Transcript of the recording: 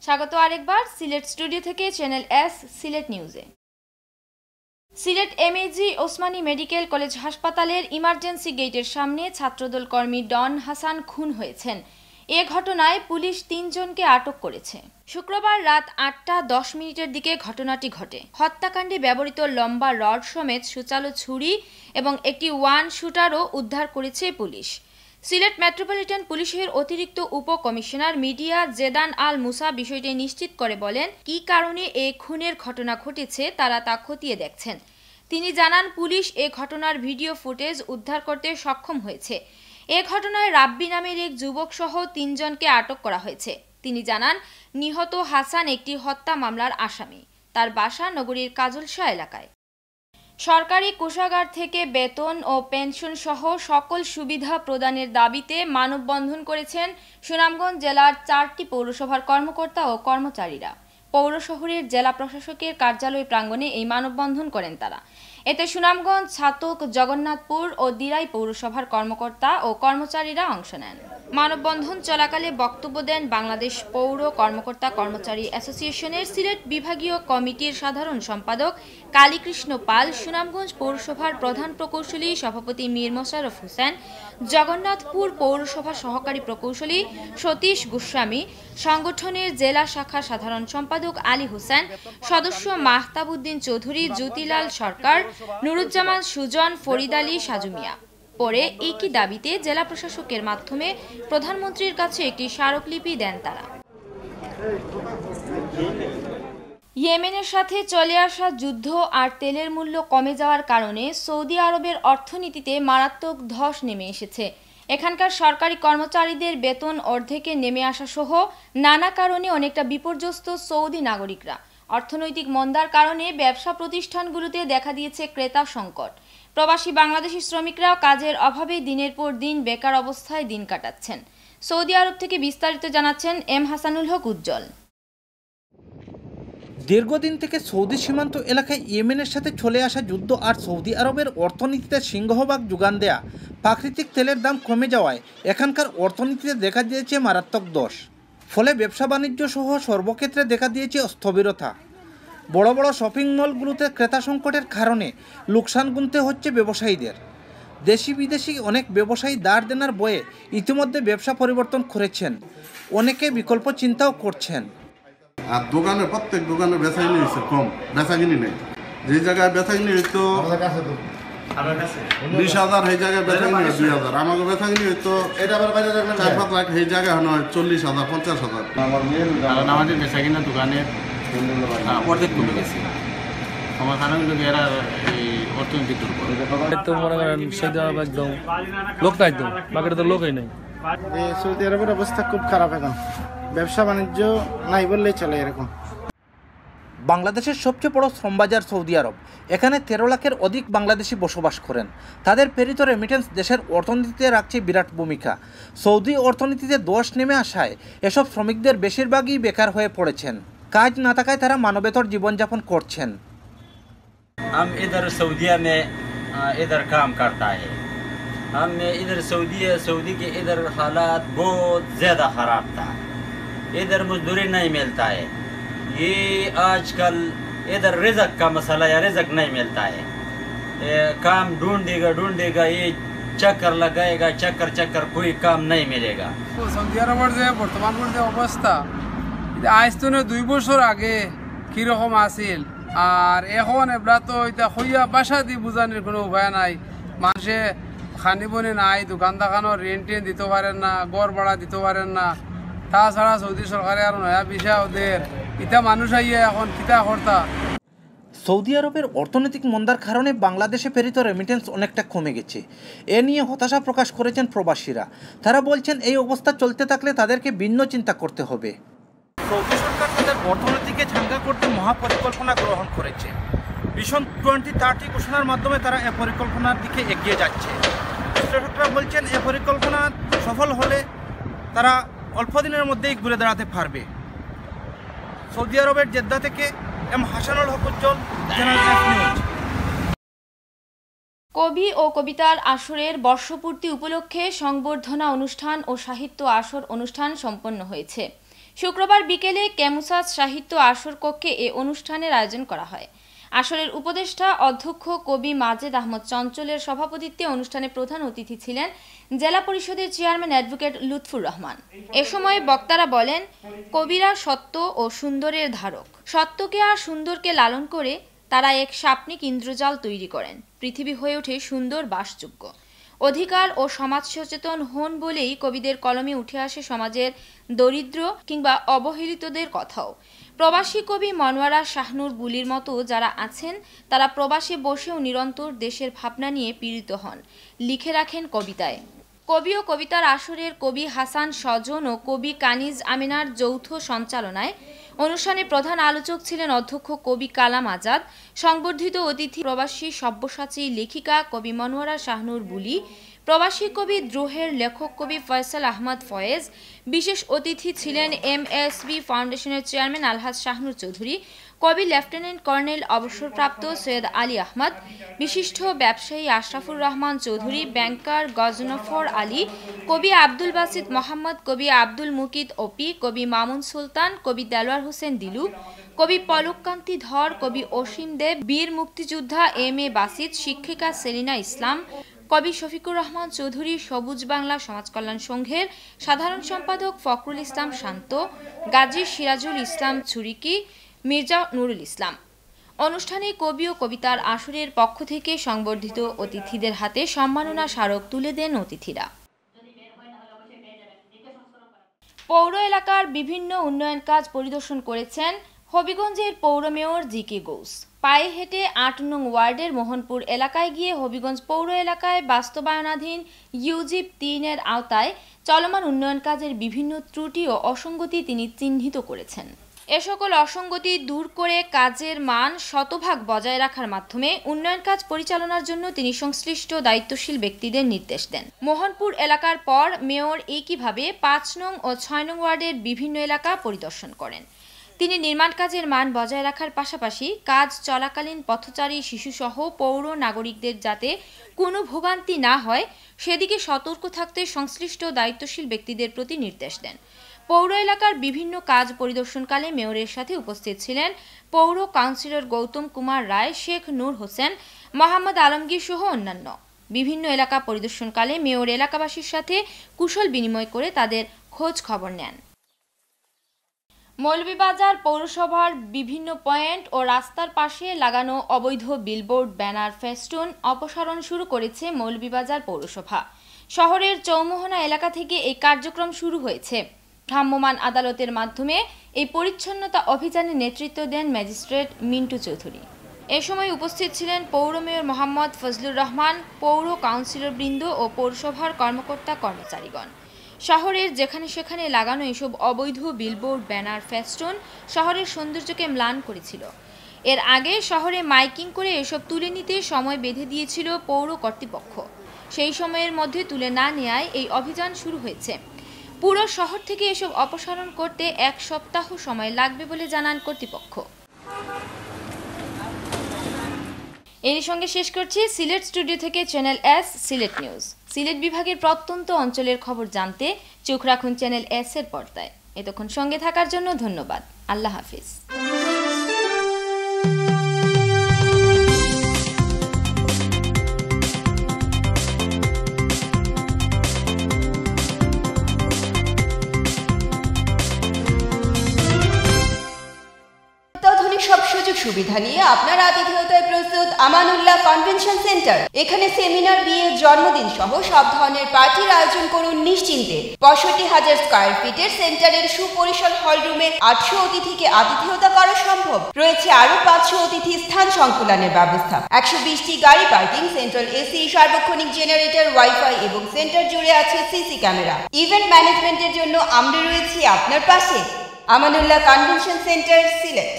স্বাগত আরেকবার সিলেট স্টুডিও থেকে চ্যানেল এস সিলেট নিউজে। Sylhet MAG Osmani medical college হাসপাতালের ইমার্জেন্সি গেটের সামনে ছাত্রদল কর্মী ডন হাসান খুন হয়েছেন। এ ঘটনায় পুলিশ ৩ জনকে আটক করেছে। শুক্রবার রাত ৮টা ১০ দিকে ঘটনাটি ঘটে। হত্যাকাণ্ডে ব্যবহৃত লম্বা রড সমেত সুচালো ছুরি এবং একটি ওয়ান শুটারও উদ্ধার করেছে পুলিশ। সিলেট মেট্রোপলিটন পুলিশের অতিরিক্ত উপকমিশনার মিডিয়া জেদান আল মুসা বিষয়টি নিশ্চিত করে বলেন, কী কারণে এই খুনের ঘটনা ঘটেছে তারা তা খতিয়ে দেখছেন। তিনি জানান, পুলিশ এ ঘটনার ভিডিও ফুটেজ উদ্ধার করতে সক্ষম হয়েছে। এ ঘটনায় রাব্বি নামের এক যুবক সহ ৩ জনকে আটক করা হয়েছে। তিনি জানান, নিহত হাসান একটি হত্যা মামলার আসামি। তার বাসা নগরীর কাজলশাহ এলাকায়। সরকারি কোষাগার থেকে বেতন ও পেনশন সহ সকল সুবিধা প্রদানের দাবিতে মানববন্ধন করেছেন সুনামগঞ্জ জেলার 4টি পৌরসভার কর্মকর্তা ও কর্মচারীরা। পৌর শহরের জেলা প্রশাসকের কার্যালয় প্রাঙ্গণে এই মানববন্ধন করেন তারা। এতে সুনামগঞ্জ, ছাতক, জগন্নাথপুর ও দিরাই পৌরসভার কর্মকর্তা ও কর্মচারীরা অংশ নেন। মানববন্ধন চলাকালে বক্তব্য দেন বাংলাদেশ পৌর কর্মকর্তা কর্মচারী অ্যাসোসিয়েশনের সিলেট বিভাগীয় কমিটির সাধারণ সম্পাদক কালীকৃষ্ণ পাল, সুনামগঞ্জ পৌরসভার প্রধান প্রকৌশলী সভাপতি মীর মোশাররফ হোসেন, জগন্নাথপুর পৌরসভা সহকারী প্রকৌশলী সতীশ গোস্বামী, সংগঠনের জেলা শাখা সাধারণ সম্পাদক আলী হোসেন, সদস্য মাহতাবউদ্দিন চৌধুরী, জ্যোতিলাল সরকার, নুরুজ্জামান সুজন, ফরিদ আলী, সাজুমিয়া। পরে একই দাবিতে জেলা প্রশাসকের মাধ্যমে প্রধানমন্ত্রীর কাছে একটি স্মারকলিপি দেন তারা। ইয়েমেনের সাথে চলে আসা যুদ্ধ আর তেলের মূল্য কমে যাওয়ার কারণে সৌদি আরবের অর্থনীতিতে মারাত্মক ধস নেমে এসেছে। এখানকার সরকারি কর্মচারীদের বেতন অর্ধেকে নেমে আসা সহ নানা কারণে অনেকটা বিপর্যস্ত সৌদি নাগরিকরা। অর্থনৈতিক মন্দার কারণে ব্যবসা প্রতিষ্ঠানগুলোতে দেখা দিয়েছে ক্রেতা সংকট। প্রবাসী বাংলাদেশি শ্রমিকরাও কাজের অভাবে দিনের পর দিন বেকার অবস্থায় দিন কাটাচ্ছেন। সৌদি আরব থেকে বিস্তারিত জানাচ্ছেন এম হাসানুল হক উজ্জ্বল। দীর্ঘদিন থেকে সৌদি সীমান্ত এলাকায় ইয়েমেনের সাথে চলে আসা যুদ্ধ আর সৌদি আরবের অর্থনীতিতে সিংহভাগ যোগান দেয়া প্রাকৃতিক তেলের দাম কমে যাওয়ায় এখানকার অর্থনীতিতে দেখা দিয়েছে মারাত্মক ধস। ফলে ব্যবসা বাণিজ্য সহ সর্বক্ষেত্রে দেখা দিয়েছে স্থবিরতা। বড় বড় শপিং মলগুলোতে ক্রেতা সংকটের কারণে লোকসান গুনতে হচ্ছে ব্যবসায়ীদের। দেশি বিদেশি অনেক ব্যবসায়ী ধার দেনার বয়ে ইতিমধ্যে ব্যবসা পরিবর্তন করেছেন, অনেকে বিকল্প চিন্তাও করছেন। আর দোকানে প্রত্যেক দোকানে বেচাকিনি হয়েছে কম, বেচাকিনি নেই। যে জায়গায় বেচাকিনি হইতো 20,000, সেই জায়গায় বেচাকিনি হয় 2,000। আমাকে বেচাকিনি হইতো 4-5 লাখ, সেই জায়গায় হয় 40,000, 50,000। কারণ আমাদের বেচাকিনা দোকানে অর্ধেক কমে গেছে। আমার কারণ হলো এরা এই অর্থনৈতিক দুর্বল। তো মনে করেন সৌদি আরব একদম লোক নাই, একদম বাকিটা তো লোকই নেই। সৌদি আরবের অবস্থা খুব খারাপ, এখন ব্যবসা বাণিজ্য নাই বললেই চলে। এরকম বাংলাদেশের সবচেয়ে বড় শ্রমবাজার সৌদি আরব। এখানে 13 লাখের অধিক বাংলাদেশি বসবাস করেন। তাদের প্রেরিত রেমিটেন্স দেশের অর্থনীতিতে রাখছে বিরাট ভূমিকা। সৌদি অর্থনীতিতে ধস নেমে আসায় এসব শ্রমিকদের বেশিরভাগই বেকার হয়ে পড়েছেন। কাজ না থাকায় তারা মানবেতর জীবনযাপন করছেন। हम इधर सऊदीया में इधर काम करता है। हम इधर सऊदी के इधर हालात बहुत ज़्यादा ख़राब था। इधर मजदूरी नहीं मिलता है। ये आजकल इधर रिज़्क़ का मसला या रिज़्क़ नहीं मिलता है। काम ढूंढेगा ये चक्कर लगाएगा, चक्कर कोई काम नहीं मिलेगा। সৌদি আরবের যে বর্তমান যে অবস্থা, আজ তো 2 বছর আগে কীরকম আছিল আর এখন এবলা তো এটা হইয়া বাসা দিয়ে বোঝানোর কোনো উপায় নাই। মানুষে খানি বনি নাই, দোকান দোকানও রেন্ট দিতে পারেন না, গড় ভাড়া দিতে পারেন না। তাছাড়া সৌদি সরকারে আর নয়া বিষয় ওদের এটা মানুষ আইয়া এখন কিতা কর্তা। সৌদি আরবের অর্থনৈতিক মন্দার কারণে বাংলাদেশে প্রেরিত রেমিটেন্স অনেকটা কমে গেছে। এ নিয়ে হতাশা প্রকাশ করেছেন প্রবাসীরা। তারা বলছেন, এই অবস্থা চলতে থাকলে তাদেরকে ভিন্ন চিন্তা করতে হবে। সৌদি সরকার তাদের অর্থনীতিকে চাঙ্গা করতে মহাপরিকল্পনা গ্রহণ করেছে। ভিশন 2030 ঘোষণার মাধ্যমে তারা এ পরিকল্পনার দিকে এগিয়ে যাচ্ছে। বিশ্লেষকরা বলছেন, এ পরিকল্পনা সফল হলে তারা অল্প দিনের মধ্যেই ঘুরে দাঁড়াতে পারবে। সৌদি আরবের জেদ্দা থেকে এম হাসানুল হক উজ্জ্বল, চ্যানেল এস নিউজ। কবি ও কবিতার আসরের বর্ষপূর্তি উপলক্ষে সংবর্ধনা অনুষ্ঠান ও সাহিত্য আসর অনুষ্ঠান সম্পন্ন হয়েছে। শুক্রবার বিকেলে ক্যামুসাস সাহিত্য আসর কক্ষে এ অনুষ্ঠানের আয়োজন করা হয়। আসরের উপদেষ্টা অধ্যক্ষ কবি মাজেদ আহমদ চঞ্চলের সভাপতিত্বে অনুষ্ঠানে প্রধান অতিথি ছিলেন জেলা পরিষদের চেয়ারম্যান অ্যাডভোকেট লুৎফুর রহমান। এ সময় বক্তারা বলেন, কবিরা সত্য ও সুন্দরের ধারক। সত্যকে আর সুন্দরকে লালন করে তারা এক সাপনিক ইন্দ্রজাল তৈরি করেন। পৃথিবী হয়ে ওঠে সুন্দর বাসযোগ্য। অধিকার ও সমাজ সচেতন হন বলেই কবিদের কলমে উঠে আসে সমাজের দরিদ্র কিংবা অবহেলিতদের কথাও। প্রবাসী কবি মনোয়ারা শাহনুর বুলির মতো যারা আছেন তারা প্রবাসে বসেও নিরন্তর দেশের ভাবনা নিয়ে পীড়িত হন, লিখে রাখেন কবিতায়। কবি ও কবিতার আসরের কবি হাসান স্বজন ও কবি কানিজ আমিনার যৌথ সঞ্চালনায় অনুষ্ঠানে প্রধান আলোচক ছিলেন অধ্যক্ষ কবি কালাম আজাদ। সংবর্ধিত অতিথি প্রবাসী সব্যসাচী লেখিকা কবি মনোয়ারা শাহনুর বুলি, প্রবাসী কবি দ্রোহের লেখক কবি ফয়সাল আহমদ ফয়েজ। বিশেষ অতিথি ছিলেন MSB ফাউন্ডেশনের চেয়ারম্যান আলহাজ শাহনুর চৌধুরী, কবি লেফটেন্যান্ট কর্নেল অবসরপ্রাপ্ত সৈয়দ আলী আহমদ, বিশিষ্ট ব্যবসায়ী আশরাফুর রহমান চৌধুরী, ব্যাংকার গজনফর আলী, কবি আব্দুল বাসিত মোহাম্মদ, কবি আব্দুল মুকিত ওপি, কবি মামুন সুলতান, কবি দেলোয়ার হোসেন দিলু, কবি পলককান্তি ধর, কবি অসীম দেব, বীর মুক্তিযোদ্ধা MA বাসিত, শিক্ষিকা সেলিনা ইসলাম, কবি শফিকুর রহমান চৌধুরী, সবুজ বাংলা সমাজ কল্যাণ সংঘের সাধারণ সম্পাদক ফখরুল ইসলাম শান্ত, গাজী সিরাজুল ইসলাম ছুরিকি, মির্জা নুরুল ইসলাম। অনুষ্ঠানে কবি ও কবিতার আসরের পক্ষ থেকে সংবর্ধিত অতিথিদের হাতে সম্মাননা স্মারক তুলে দেন অতিথিরা। পৌর এলাকার বিভিন্ন উন্নয়ন কাজ পরিদর্শন করেছেন হবিগঞ্জের পৌর মেয়র GK গৌস। পায়ে হেঁটে ৮ নং ওয়ার্ডের মোহনপুর এলাকায় গিয়ে হবিগঞ্জ পৌর এলাকায় বাস্তবায়নাধীন ইউজিপ ৩-এর আওতায় চলমান উন্নয়ন কাজের বিভিন্ন ত্রুটি ও অসঙ্গতি তিনি চিহ্নিত করেছেন। এ সকল অসঙ্গতি দূর করে কাজের মান শতভাগ বজায় রাখার মাধ্যমে উন্নয়ন কাজ পরিচালনার জন্য তিনি সংশ্লিষ্ট দায়িত্বশীল ব্যক্তিদের নির্দেশ দেন। মোহনপুর এলাকার পর মেয়র একইভাবে ৫ নং ও ৬ নং ওয়ার্ডের বিভিন্ন এলাকা পরিদর্শন করেন। তিনি নির্মাণ কাজের মান বজায় রাখার পাশাপাশি কাজ চলাকালীন পথচারী শিশুসহ পৌর নাগরিকদের যাতে কোনো ভোগান্তি না হয় সেদিকে সতর্ক থাকতে সংশ্লিষ্ট দায়িত্বশীল ব্যক্তিদের প্রতি নির্দেশ দেন। পৌর এলাকার বিভিন্ন কাজ পরিদর্শনকালে মেয়রের সাথে উপস্থিত ছিলেন পৌর কাউন্সিলর গৌতম কুমার রায়, শেখ নূর হোসেন, মোহাম্মদ আলমগীর সহ অন্যান্য। বিভিন্ন এলাকা পরিদর্শনকালে মেয়র এলাকাবাসীর সাথে কুশল বিনিময় করে তাদের খোঁজ খবর নেন। মৌলভীবাজার পৌরসভার বিভিন্ন পয়েন্ট ও রাস্তার পাশে লাগানো অবৈধ বিলবোর্ড, ব্যানার, ফেস্টুন অপসারণ শুরু করেছে মৌলভীবাজার পৌরসভা। শহরের চৌমোহনা এলাকা থেকে এই কার্যক্রম শুরু হয়েছে। ভ্রাম্যমাণ আদালতের মাধ্যমে এই পরিচ্ছন্নতা অভিযানে নেতৃত্ব দেন ম্যাজিস্ট্রেট মিন্টু চৌধুরী। এ সময় উপস্থিত ছিলেন পৌর মেয়র মোহাম্মদ ফজলুর রহমান, পৌর কাউন্সিলরবৃন্দ ও পৌরসভার কর্মকর্তা কর্মচারীগণ। শহরের যেখানে সেখানে লাগানো এসব অবৈধ বিলবোর্ড, ব্যানার, ফেস্টুন শহরের সৌন্দর্যকে ম্লান করেছিল। এর আগে শহরে মাইকিং করে এসব তুলে নিতে সময় বেঁধে দিয়েছিল পৌর কর্তৃপক্ষ। সেই সময়ের মধ্যে তুলে না নেওয়ায় এই অভিযান শুরু হয়েছে। পুরো শহর থেকে এসব অপসারণ করতে 1 সপ্তাহ সময় লাগবে বলে জানান কর্তৃপক্ষ। এর সঙ্গে শেষ করছি সিলেট স্টুডিও থেকে channel S Sylhet news. Sylhet বিভাগের প্রত্যন্ত অঞ্চলের খবর জানতে চোখ রাখুন চ্যানেল S এর পর্দায়। এতক্ষণ সঙ্গে থাকার জন্য ধন্যবাদ। আল্লাহ হাফিজ। সুবিধা নিয়ে আপনার আতিথেয়তায় প্রস্তুত আমানুল্লাহ কনভেনশন সেন্টার। এখানে সেমিনার, বিয়ে, জন্মদিন সহ সব ধরনের পার্টির আয়োজন করুন নিশ্চিন্তে। 65,000 স্কয়ার ফিটের সেন্টারের সুপরিসর হলরুমে 800 অতিথিকে আতিথেয়তা করা সম্ভব। রয়েছে আরো 500 অতিথি স্থান সংকুলানের ব্যবস্থা। 120টি গাড়ি পার্কিং, সেন্ট্রাল AC, সার্বক্ষণিক জেনারেটর, ওয়াইফাই এবং সেন্টার জুড়ে আছে CC ক্যামেরা। ইভেন্ট ম্যানেজমেন্টের জন্য আমরা রয়েছি আপনার পাশে। Amanullah convention centre, Sylhet.